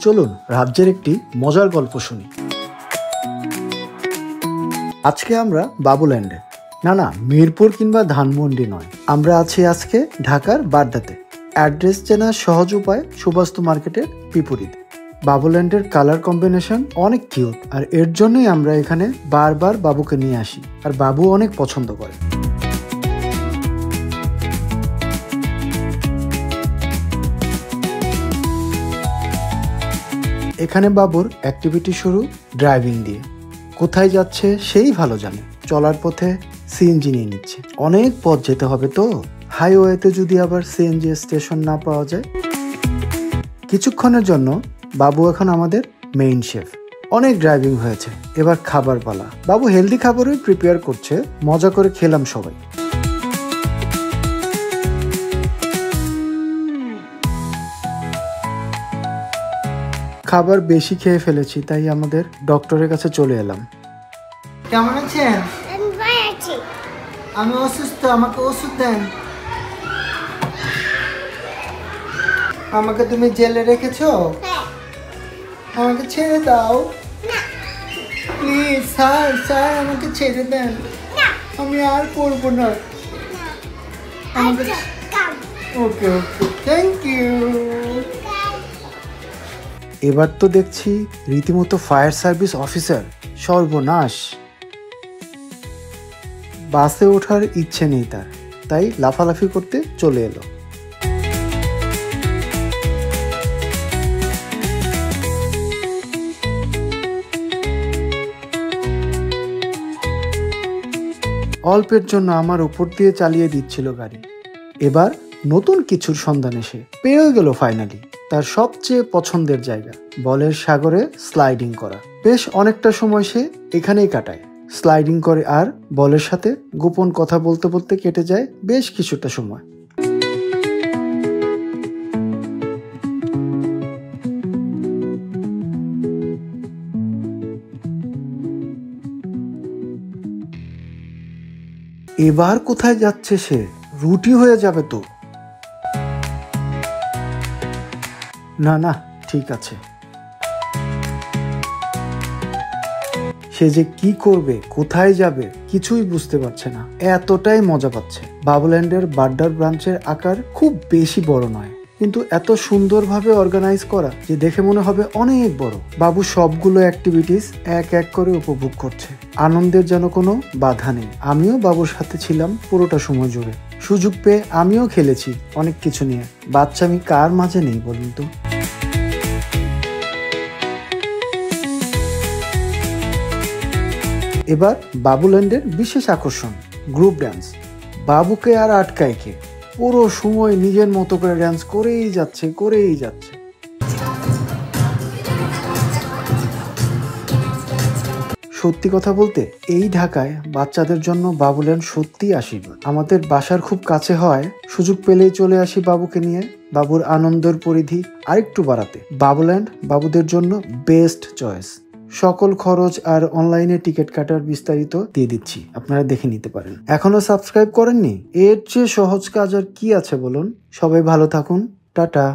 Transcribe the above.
চলুন রাজ্যের একটি মজার গল্প শুনি। আজকে আমরা বাবুল্যান্ডে, না মিরপুর কিংবা ধানমন্ডি নয়, আমরা আছি আজকে ঢাকার বাড্ডাতে। অ্যাড্রেস চেনার সহজ উপায় সুবাস্তু মার্কেটের বিপরীতে। বাবুল্যান্ডের কালার কম্বিনেশন অনেক কিউট, আর এর জন্যই আমরা এখানে বারবার বাবুকে নিয়ে আসি, আর বাবু অনেক পছন্দ করে। এখানে বাবুর অ্যাক্টিভিটি শুরু ড্রাইভিং দিয়ে। কোথায় যাচ্ছে সেই ভালো জানে। চলার পথে সিএনজি নিয়ে নিচ্ছে। অনেক পথ যেতে হবে তো, হাইওয়েতে যদি আবার সিএনজি স্টেশন না পাওয়া যায়। কিছুক্ষণের জন্য বাবু এখন আমাদের মেইন শেফ। অনেক ড্রাইভিং হয়েছে, এবার খাবার পালা। বাবু হেলদি খাবারই প্রিপেয়ার করছে। মজা করে খেলাম সবাই। খাবার বেশি খেয়ে ফেলেছি, তাই আমাদের ডক্টরের কাছে চলে এলাম। কেমন আছেন? আমি অসুস্থ, আমাকে ওষুধ দেন। আমাকে তুমি জেলে রেখেছো? আমাকে ছেড়ে দাও প্লিজ। স্যার আমাকে ছেড়ে দেন, আমি আর করবো না। Okay thank you. এবার তো দেখছি রীতিমতো ফায়ার সার্ভিস অফিসার। সর্বনাশ! বাসে ওঠার ইচ্ছে নেই তার, তাই লাফালাফি করতে চলে এলো। অল্পের জন্য আমার উপর দিয়ে চালিয়ে দিচ্ছিল গাড়ি। এবার নতুন কিছুর সন্ধান এসে পেয়ে গেল ফাইনালি তার সবচেয়ে পছন্দের জায়গা, বলের সাগরে স্লাইডিং করা। বেশ অনেকটা সময় সে এখানেই কাটায়, স্লাইডিং করে আর বলের সাথে গোপন কথা বলতে বলতে কেটে যায় বেশ কিছুটা সময়। এবার কোথায় যাচ্ছে সে? রুটি হয়ে যাবে তো। না ঠিক আছে। সে যে কি করবে, কোথায় যাবে কিছুই বুঝতে পারছে না। এতটাই মজা পাচ্ছে। বাবুল্যান্ডের বাড্ডার ব্রাঞ্চের আকার খুব বেশি বড় নয়, কিন্তু এত সুন্দরভাবে অর্গানাইজ করা যে দেখে মনে হবে অনেক বড়। বাবু সবগুলো অ্যাক্টিভিটিস এক এক করে উপভোগ করছে। আনন্দের যেন কোনো বাধা নেই। আমিও বাবুর সাথে ছিলাম পুরোটা সময় জুড়ে। সুযোগ পেয়ে আমিও খেলেছি অনেক কিছু নিয়ে। বাচ্চা আমি কার মাঝে নেই বলুন তো। এবার বাবুল্যান্ডের বিশেষ আকর্ষণ গ্রুপ ড্যান্স। বাবুকে আর আটকায় কে? পুরো সময় নিজের মতো করে ড্যান্স করেই যাচ্ছে। সত্যি কথা বলতে এই ঢাকায় বাচ্চাদের জন্য বাবুল্যান্ড সত্যি আশীর্বাদ। আমাদের বাসার খুব কাছে হয়, সুযোগ পেলেই চলে আসি বাবুকে নিয়ে। বাবুর আনন্দের পরিধি আরেকটু বাড়াতে বাবুল্যান্ড বাবুদের জন্য বেস্ট চয়েস। সকল খরচ আর অনলাইনে টিকিট কাটার বিস্তারিত দিয়ে দিচ্ছি, আপনারা দেখে নিতে পারেন। এখনো সাবস্ক্রাইব করেননি? এর চেয়ে সহজ কাজ আর কি আছে বলুন। সবাই ভালো থাকুন, টাটা।